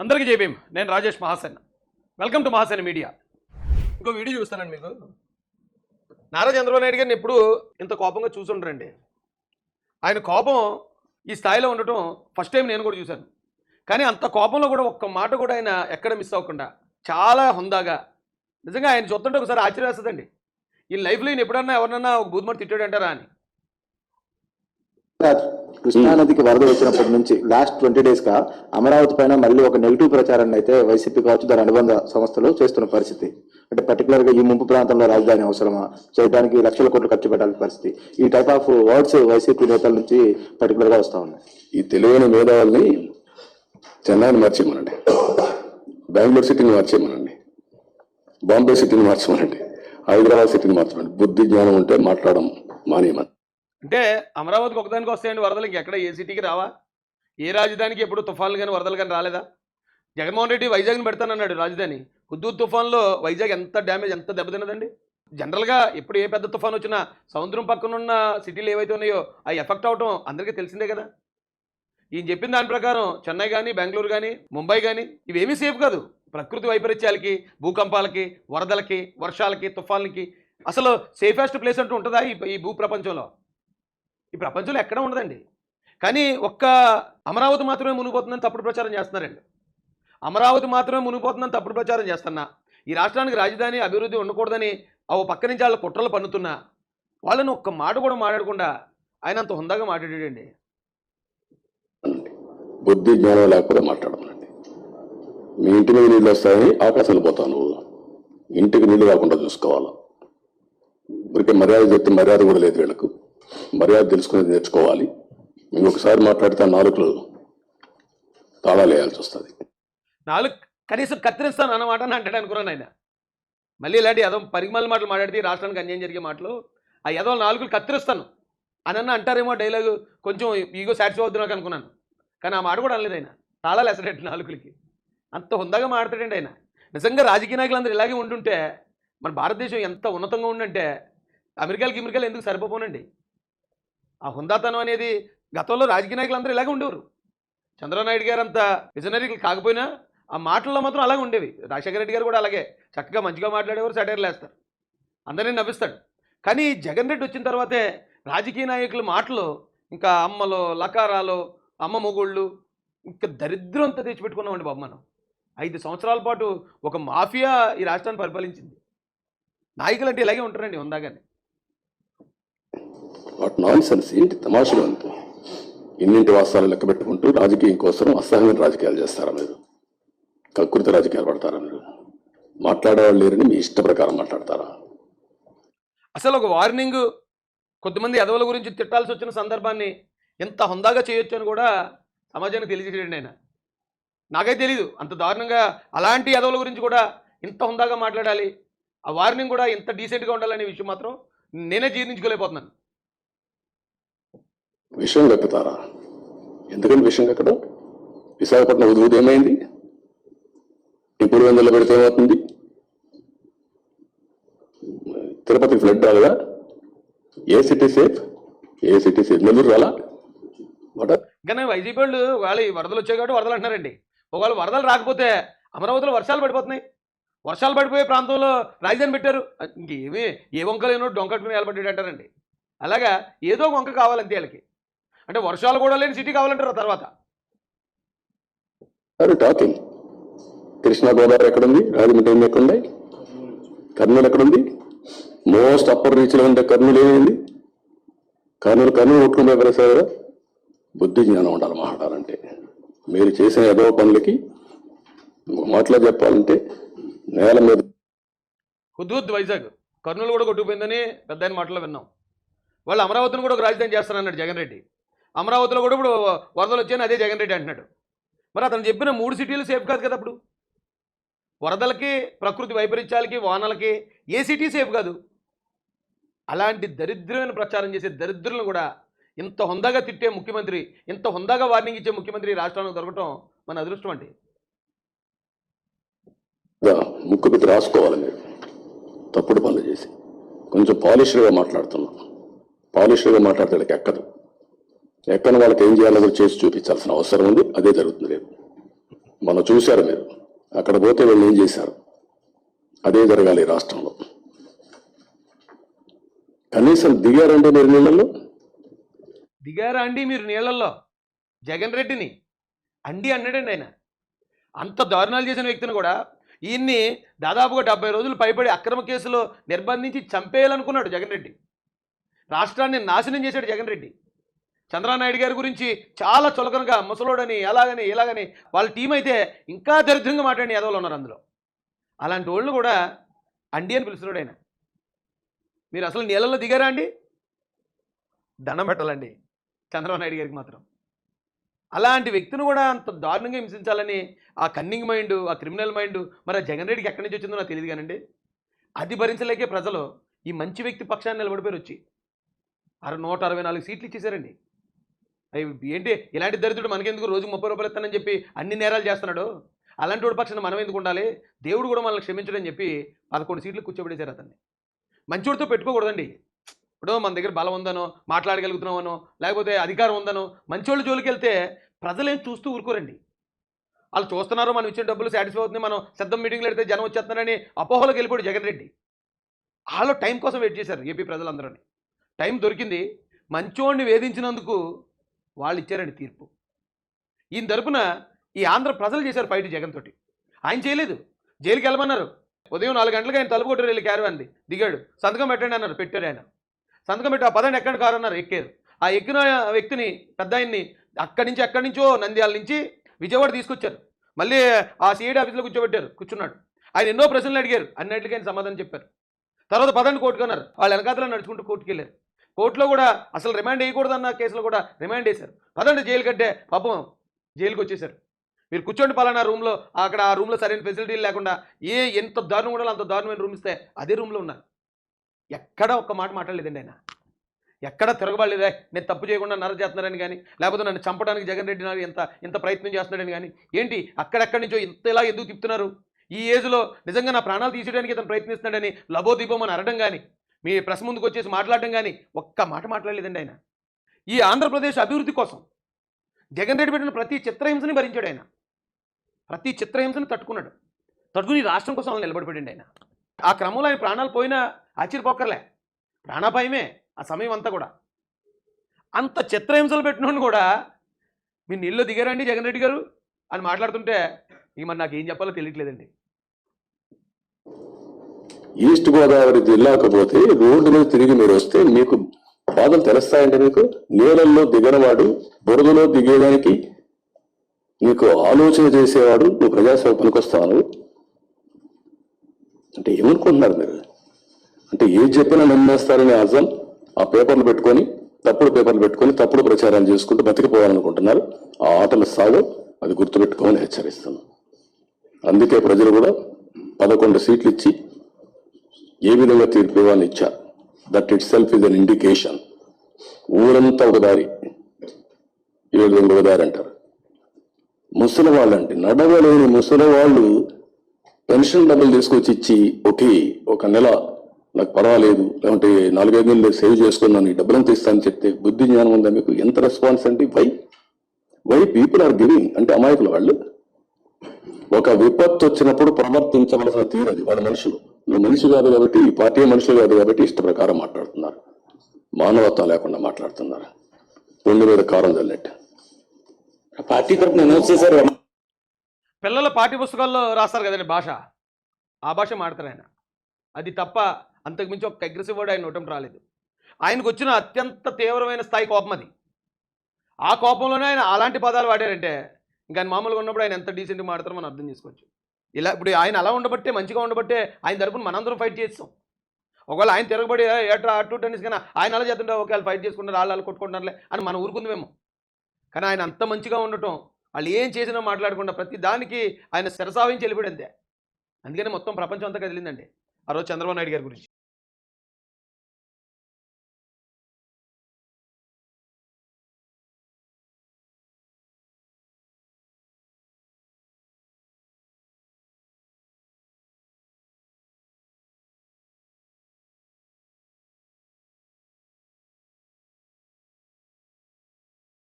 అందరికీ జై భీమ్. నేను Rajesh Mahasen. Welcome to Mahasen media. ఇంకో వీడియో చూస్తానండి మీకు. నారా చంద్రబాబు నాయుడు గారిని ఎప్పుడు ఇంత కోపంగా చూసుంటారండి. ఆయన కోపం ఈ స్థాయిలో ఉండటం ఫస్ట్ టైం నేను కూడా చూశాను. కానీ అంత కోపంలో కూడా ఒక్క మాట కూడా ఆయన ఎక్కడ మిస్ అవ్వకుండా చాలా హుందాగా, నిజంగా ఆయన చూస్తుంటే ఒకసారి ఆశ్చర్యం వేస్తుందండి. ఈ లైఫ్లో ఈయన ఎప్పుడన్నా ఎవరినన్నా ఒక బూద్మర్ తిట్టాడు అంటారా అని. కృష్ణానదికి వరద వచ్చినప్పటి నుంచి లాస్ట్ 20 days గా అమరావతి పైన మళ్ళీ ఒక నెగిటివ్ ప్రచారాన్ని అయితే వైసీపీ కావచ్చు దాని అనుబంధ సంస్థలు చేస్తున్న పరిస్థితి. అంటే పర్టికులర్ గా ఈ ముంపు ప్రాంతంలో రాజధాని అవసరమా, చేయడానికి లక్షల కోట్లు ఖర్చు పెట్టాల్సిన పరిస్థితి, ఈ టైప్ ఆఫ్ వర్డ్స్ వైసీపీ నేతల నుంచి పర్టికులర్ గా వస్తా ఉన్నాయి. ఈ తెలివైన మేధావుల్ని చెన్నైని మార్చేయమనండి, బెంగళూరు సిటీని మార్చేయమనండి, బాంబే సిటీని మార్చమనండి, హైదరాబాద్ సిటీని మార్చమని. బుద్ధి జ్ఞానం ఉంటే మాట్లాడడం మానేయమని. అంటే అమరావతికి ఒకదానికి వస్తాయండి వరదలు, ఇంకెక్కడ ఏ సిటీకి రావా? ఏ రాజధానికి ఎప్పుడు తుఫాన్లు కానీ వరదలు కానీ రాలేదా? జగన్మోహన్ రెడ్డి వైజాగ్ని పెడతానన్నాడు రాజధాని. హుద్దూద్ తుఫాన్లో వైజాగ్ ఎంత డ్యామేజ్, ఎంత దెబ్బతిన్నదండి. జనరల్గా ఎప్పుడు ఏ పెద్ద తుఫాన్ వచ్చినా సముద్రం పక్కనున్న సిటీలు ఏవైతే ఉన్నాయో అవి ఎఫెక్ట్ అవటం అందరికీ తెలిసిందే కదా. ఈయన చెప్పిన దాని ప్రకారం చెన్నై కానీ, బెంగళూరు కానీ, ముంబై కానీ ఇవేమీ సేఫ్ కాదు. ప్రకృతి వైపరీత్యాలకి, భూకంపాలకి, వరదలకి, వర్షాలకి, తుఫాన్లకి అసలు సేఫెస్ట్ ప్లేస్ అంటూ ఉంటుందా ఈ భూ ప్రపంచంలో? ఈ ప్రపంచంలో ఎక్కడ ఉండదండి. కానీ ఒక్క అమరావతి మాత్రమే మునిగిపోతుందని తప్పుడు ప్రచారం చేస్తున్నారండి. అమరావతి మాత్రమే మునిగిపోతుందని తప్పుడు ప్రచారం చేస్తున్నా, ఈ రాష్ట్రానికి రాజధాని అభివృద్ధి ఉండకూడదని ఓ పక్క నుంచి వాళ్ళ కుట్రలు పన్నుతున్నా, వాళ్ళని ఒక్క మాట కూడా మాట్లాడకుండా ఆయన అంత హుందాగా మాట్లాడాడండి. బుద్ధి జ్ఞానం లేకపోతే మాట్లాడమనండి. మీ ఇంటి మీద నీళ్ళు వస్తాయని ఆకాశాలు పోతావు నువ్వు. ఇంటికి నీళ్లు రాకుండా చూసుకోవాలి. ఇప్పటికే మర్యాద చెప్తే మర్యాద కూడా లేదు వీళ్ళకు. మర్యాద తెలుసుకునేది నేర్చుకోవాలి. ఇంకొకసారి మాట్లాడితే నాలుగులు తాళాలు వేయాల్సి వస్తుంది. నాలుగు కనీసం కత్తిరిస్తాను అన్నమాట అని అంటాడు అనుకున్నాను ఆయన. మళ్ళీ ఇలాంటి ఏదో పరిమాల మాటలు మాట్లాడితే రాష్ట్రానికి అన్యాయం జరిగే మాటలు, ఆ ఏదో నాలుగులు కత్తిరిస్తాను అని అంటారేమో డైలాగు, కొంచెం ఈగో సాటిస్ఫై అవుద్దు నాకు అనుకున్నాను. కానీ ఆ మాట కూడా అనలేదు ఆయన. తాళాలు వేస్తాడంటే నాలుగులకి. అంత హుందాగా మాట్లాడాడండి ఆయన. నిజంగా రాజకీయ నాయకులందరూ ఇలాగే ఉంటుంటే మన భారతదేశం ఎంత ఉన్నతంగా ఉండంటే అమెరికాలు ఎందుకు సరిపోనండి. ఆ హుందాతనం అనేది గతంలో రాజకీయ నాయకులందరూ ఇలాగే ఉండేవారు. చంద్రబాబు నాయుడు గారు అంత విజనరీలు కాకపోయినా ఆ మాటల్లో మాత్రం అలాగే ఉండేవి. రాజశేఖర రెడ్డి గారు కూడా అలాగే చక్కగా మంచిగా మాట్లాడేవారు, సెటైర్లు వేస్తారు, అందరినీ నవ్విస్తాడు. కానీ జగన్ రెడ్డి వచ్చిన తర్వాతే రాజకీయ నాయకుల మాటలు ఇంకా అమ్మలు, లకారాలు, అమ్మ మొగుళ్ళు, ఇంకా దరిద్రం అంతా తెచ్చిపెట్టుకున్నామండి బాబు. మనం 5 సంవత్సరాల పాటు ఒక మాఫియా ఈ రాష్ట్రాన్ని పరిపాలించింది. నాయకులు అంటే ఇలాగే ఉంటారండి హుందాగానే. వాట్ నాన్ సెన్స్, ఏంటి తమాషలు అంటూ ఇన్నింటి వాస్తవాలు లెక్క పెట్టుకుంటూ రాజకీయం కోసం అసహ్యమైన రాజకీయాలు చేస్తారా మీరు? కకృతి రాజకీయాలు పడతారా మీరు? మాట్లాడేవాళ్ళు లేరని మీ ఇష్ట ప్రకారం మాట్లాడతారా? అసలు ఒక వార్నింగ్, కొద్దిమంది ఎదవల గురించి తిట్టాల్సి వచ్చిన సందర్భాన్ని ఎంత హుందాగా చేయొచ్చు అని కూడా సమాజానికి తెలియజేయండి ఆయన. నాకైతే తెలీదు అంత దారుణంగా అలాంటి ఎదవల గురించి కూడా ఇంత హుందాగా మాట్లాడాలి, ఆ వార్నింగ్ కూడా ఇంత డీసెంట్గా ఉండాలనే విషయం మాత్రం నేనే జీర్ణించుకోలేకపోతున్నాను. విషయం కక్కుతారా? ఎందుకంటే విషయం కక్కడం విశాఖపట్నం ఉదయం ఏమైంది? ఇప్పుడు 200 పెడితే ఏమవుతుంది? తిరుపతి ఫ్లడ్ రాలేదా? ఏ సిటీ సేఫ్? నెల్లూరు రాలా? కానీ వైసీపీ వాళ్ళు వాళ్ళ ఈ వరదలు వచ్చాయి కాబట్టి వరదలు అంటున్నారండి. ఒకవేళ వరదలు రాకపోతే అమరావతిలో వర్షాలు పడిపోతున్నాయి. వర్షాలు పడిపోయే ప్రాంతంలో రాజధాని పెట్టారు. ఇంకేమి ఏ వంకలేనో డొంకట్టుకుని నిలబడ్డాడు అంటారండి. అలాగా ఏదో వంక కావాలంతే వాళ్ళకి. అంటే వర్షాలు కూడా లేని సిటీ కావాలంటారు తర్వాత. టాకింగ్ కృష్ణా గోదావరి ఎక్కడుంది? రాజమండ్రి ఎక్కడుంది? కర్నూలు ఎక్కడుంది? మోస్ట్ అప్పర్ రీచ్లో ఉండే కర్నూలు ఏమైంది? కర్నూలు ఒట్టుకునే పరిసర బుద్ధి జ్ఞానం ఉండాలి మాట్లాడాలంటే. మీరు చేసిన ఏదో పనులకి మాటలో చెప్పాలంటే నేల మీద హుద్హుద్ వైజాగ్, కర్నూలు కూడా కొట్టుకుపోయిందని పెద్ద ఆయన మాటలో విన్నాం. వాళ్ళు అమరావతిని కూడా ఒక రాజధాని చేస్తానన్నాడు జగన్ రెడ్డి. అమరావతిలో కూడా ఇప్పుడు వరదలు వచ్చాయని అదే జగన్ రెడ్డి అంటున్నాడు. మరి అతను చెప్పిన 3 సిటీలు సేఫ్ కాదు కదా. అప్పుడు వరదలకి, ప్రకృతి వైపరీత్యాలకి, వానలకి ఏ సిటీ సేఫ్ కాదు. అలాంటి దరిద్రమైన ప్రచారం చేసే దరిద్రులను కూడా ఇంత హుందాగా తిట్టే ముఖ్యమంత్రి, ఇంత హుందాగా వార్నింగ్ ఇచ్చే ముఖ్యమంత్రి రాష్ట్రానికి దొరకటం మన అదృష్టం అండి. ముక్కు పెట్టి రాసుకోవాలి మీరు తప్పుడు పనులు చేసి. కొంచెం పాలిష్గా మాట్లాడుతున్నాం. పాలిష్గా మాట్లాడితే ఎక్కదు. ఎక్కని వాళ్ళకి ఏం చేయాలో కూడా చేసి చూపించాల్సిన అవసరం ఉంది. అదే జరుగుతుంది రేపు. మనం చూశారు మీరు. అక్కడ పోతే వీళ్ళు ఏం చేశారు? అదే జరగాలి ఈ రాష్ట్రంలో. కనీసం దిగారంటే మీరు నీళ్ళల్లో. దిగారా అండి మీరు నీళ్ళల్లో? జగన్ రెడ్డిని అండి అన్నాడండి ఆయన. అంత దారుణాలు చేసిన వ్యక్తిని కూడా ఈయన్ని దాదాపుగా 70 రోజులు పైబడి అక్రమ కేసులో నిర్బంధించి చంపేయాలనుకున్నాడు జగన్ రెడ్డి. రాష్ట్రాన్ని నాశనం చేశాడు జగన్ రెడ్డి. చంద్రబాబు నాయుడు గారి గురించి చాలా చులకనగా ముసలోడని అలాగని ఇలాగని వాళ్ళ టీం అయితే ఇంకా దరిద్రంగా మాట్లాడిన యాదవులు ఉన్నారు అందులో. అలాంటి వాళ్ళు కూడా అండి అని పిలుస్తున్నాడు ఆయన. మీరు అసలు నీళ్ళల్లో దిగారా అండి? దండం పెట్టాలండి చంద్రబాబు నాయుడు గారికి మాత్రం. అలాంటి వ్యక్తిని కూడా అంత దారుణంగా హింసించాలని ఆ కన్నింగ్ మైండ్, ఆ క్రిమినల్ మైండ్ మరి ఆ జగన్ రెడ్డికి ఎక్కడి నుంచి వచ్చిందో నాకు తెలియదు కానండి. అది భరించలేకే ప్రజలు ఈ మంచి వ్యక్తి పక్షాన్ని నిలబడిపోయి వచ్చి 164 సీట్లు ఇచ్చేశారండి. అవి ఏంటి ఇలాంటి దరిద్రుడు మనకెందుకు రోజు 30 రూపాయలు ఇస్తానని చెప్పి అన్ని నేరాలు చేస్తున్నాడు. అలాంటి వాడి పక్షాన మనం ఎందుకు ఉండాలి? దేవుడు కూడా మనల్ని క్షమించడని చెప్పి 11 సీట్లు కూర్చోబెట్టేశారు అతన్ని. మంచోడితో పెట్టుకోకూడదండి. ఇప్పుడు మన దగ్గర బలం ఉందనో, మాట్లాడగలుగుతున్నామనో, లేకపోతే అధికారం ఉందనో మంచోళ్ళ జోలికి వెళ్తే ప్రజలేం చూస్తూ ఊరుకోరండి. వాళ్ళు చూస్తున్నారు మనం ఇచ్చిన డబ్బులు సాటిస్ఫై అవుతుంది, మనం సిద్ధం మీటింగ్లు పెడితే జనం వచ్చేస్తున్నారని అపోహలోకి వెళ్ళిపోయాడు జగన్ రెడ్డి. వాళ్ళు టైం కోసం వెయిట్ చేశారు ఏపీ ప్రజలందరూ. టైం దొరికింది. మంచోడిని వేధించినందుకు వాళ్ళు ఇచ్చారండి తీర్పు. ఈయన తరపున ఈ ఆంధ్ర ప్రజలు చేశారు ఫైట్ జగన్ తోటి. ఆయన చేయలేదు. జైలుకి వెళ్ళమన్నారు. ఉదయం 4 గంటలకు ఆయన తలుపు కొట్టారు, వెళ్ళి క్యారవాన్ది దిగాడు. సంతకం పెట్టండి అన్నారు, పెట్టారు ఆయన. సంతకం పెట్టి ఆ పదండి ఎక్కడ కారు అన్నారు, ఎక్కారు. ఆ ఎక్కిన వ్యక్తిని పెద్ద ఆయన్ని అక్కడి నుంచో నంద్యాల నుంచి విజయవాడ తీసుకొచ్చారు. మళ్ళీ ఆ సిఐడి ఆఫీస్లో కూర్చోబెట్టారు, కూర్చున్నాడు. ఆయన ఎన్నో ప్రశ్నలు అడిగారు, అన్నింటికి ఆయన సమాధానం చెప్పారు. తర్వాత పదండి కోర్టుకు అన్నారు. వాళ్ళు వెనకాతలో నడుచుకుంటూ కోర్టుకు వెళ్ళారు. కోర్టులో కూడా అసలు రిమాండ్ వేయకూడదన్న కేసులో కూడా రిమాండ్ వేశారు. పదండి జైలు కట్టే పాపం జైలుకి వచ్చేసారు. మీరు కూర్చోండి పలానా రూమ్లో, అక్కడ ఆ రూమ్లో సరైన ఫెసిలిటీలు లేకుండా ఎంత దారుణం కూడా అంత దారుణమైన రూమ్ ఇస్తే అదే రూమ్లో ఉన్నారు. ఎక్కడ ఒక్క మాట మాట్లాడలేదండి ఆయన. ఎక్కడ తిరగబడలేదా నేను తప్పు చేయకుండా నర చేస్తున్నారని కానీ, లేకపోతే నన్ను చంపడానికి జగన్ రెడ్డి నాడు ఎంత ప్రయత్నం చేస్తున్నాడని కానీ, ఏంటి అక్కడెక్కడి నుంచో ఇంతలా ఎందుకు తిప్పుతున్నారు, ఈ ఏజ్లో నిజంగా నా ప్రాణాలు తీసేయడానికి ఇతను ప్రయత్నిస్తున్నాడని లబోదీపం అని అనడం కానీ, మీ ప్రెస్ ముందుకు వచ్చేసి మాట్లాడడం కానీ ఒక్క మాట మాట్లాడలేదండి ఆయన. ఈ ఆంధ్రప్రదేశ్ అభివృద్ధి కోసం జగన్ రెడ్డి పెట్టిన ప్రతి చిత్రహింసని భరించాడు ఆయన. ప్రతి చిత్రహింసని తట్టుకుని రాష్ట్రం కోసం వాళ్ళు నిలబడిపోయాడు ఆయన. ఆ క్రమంలో ఆయన ప్రాణాలు పోయినా ఆశ్చర్యపోక్కర్లే, ప్రాణాపాయమే ఆ సమయం అంతా కూడా. అంత చిత్రహింసలు పెట్టినోడిని కూడా మీరు నీళ్ళు దిగారండి జగన్ రెడ్డి గారు అని మాట్లాడుతుంటే ఇక మరి నాకు ఏం చెప్పాలో తెలియట్లేదండి. ఈస్ట్ గోదావరి జిల్లాకు పోతే రోడ్డు మీద తిరిగి మీరు వస్తే మీకు బాధలు తెలుస్తాయండి. మీకు నీళ్ళల్లో దిగనవాడు, బురదలో దిగేదానికి నీకు ఆలోచన చేసేవాడు నువ్వు ప్రజాసేవ పనికొస్తావు అంటే ఏమనుకుంటున్నారు మీరు? అంటే ఏది చెప్పినా నమ్మేస్తారని అర్థం. ఆ పేపర్లు పెట్టుకొని తప్పుడు ప్రచారాలు చేసుకుంటూ బతికిపోవాలనుకుంటున్నారు. ఆ ఆటలు సాగు, అది గుర్తుపెట్టుకోమని హెచ్చరిస్తున్నాను. అందుకే ప్రజలు కూడా 11 సీట్లు ఇచ్చి ఏ విధంగా తీర్పు ఇవ్వాలని ఇచ్చారు. That it self is an indication. ఊరంతా ఒక దారి, ఈ విధంగా ఒక దారి అంటారు. ముసలి వాళ్ళంటే నడవలేని ముసలి వాళ్ళు పెన్షన్ డబ్బులు తీసుకొచ్చి ఇచ్చి ఒక నెల నాకు పర్వాలేదు, లేకుంటే 4-5 నెలలు సేవ్ చేసుకున్నాను, ఈ డబ్బులంతా ఇస్తానని చెప్తే బుద్ధి జ్ఞానం ఉందా మీకు? ఎంత రెస్పాన్స్ అంటే వై పీపుల్ ఆర్ గివింగ్ అంటే అమాయకులు వాళ్ళు. ఒక విపత్తు వచ్చినప్పుడు ప్రవర్తించవలసిన తీరది వాళ్ళ మనుషులు. నువ్వు మనిషి కాదు కాబట్టి, ఈ పార్టీ మనుషులు కాదు కాబట్టి ఇష్ట ప్రకారం మాట్లాడుతున్నారు, మానవత్వం లేకుండా మాట్లాడుతున్నారు. పుండు మీద కారం చల్లెట్టు. పార్టీ తరఫున అనౌన్స్ చేశారు. పిల్లల పాఠ్య పుస్తకాల్లో రాస్తారు కదండి భాష, ఆ భాష మాడతారు ఆయన. అది తప్ప అంతకుమించి ఒక అగ్రెసివ్ వర్డ్ ఆయన నోటం రాలేదు. ఆయనకు వచ్చిన అత్యంత తీవ్రమైన స్థాయి కోపం అది. ఆ కోపంలోనే ఆయన అలాంటి పదాలు వాడారంటే ఇంకా ఆయన మామూలుగా ఉన్నప్పుడు ఆయన ఎంత డీసెంట్గా మాడతారో మనం అర్థం చేసుకోవచ్చు. ఇలా ఇప్పుడు ఆయన అలా ఉండబట్టే, మంచిగా ఉండబట్టే ఆయన తరపున మనందరం ఫైట్ చేస్తాం. ఒకవేళ ఆయన తిరగబడి ఎట్లా అటు టెన్నిస్ కానీ ఆయన అలా చేస్తుంటే ఒకవేళ ఫైట్ చేసుకుంటారు, వాళ్ళు కొట్టుకుంటారులే అని మనం ఊరుకుందామేమో. కానీ ఆయన అంత మంచిగా ఉండటం, వాళ్ళు ఏం చేసినా మాట్లాడకుండా ప్రతి దానికి ఆయన శిరసావించి వెళ్ళిపోయాడు అంతే. అందుకని మొత్తం ప్రపంచం అంతా కదిలిందండి ఆ రోజు చంద్రబాబు నాయుడు గారి గురించి.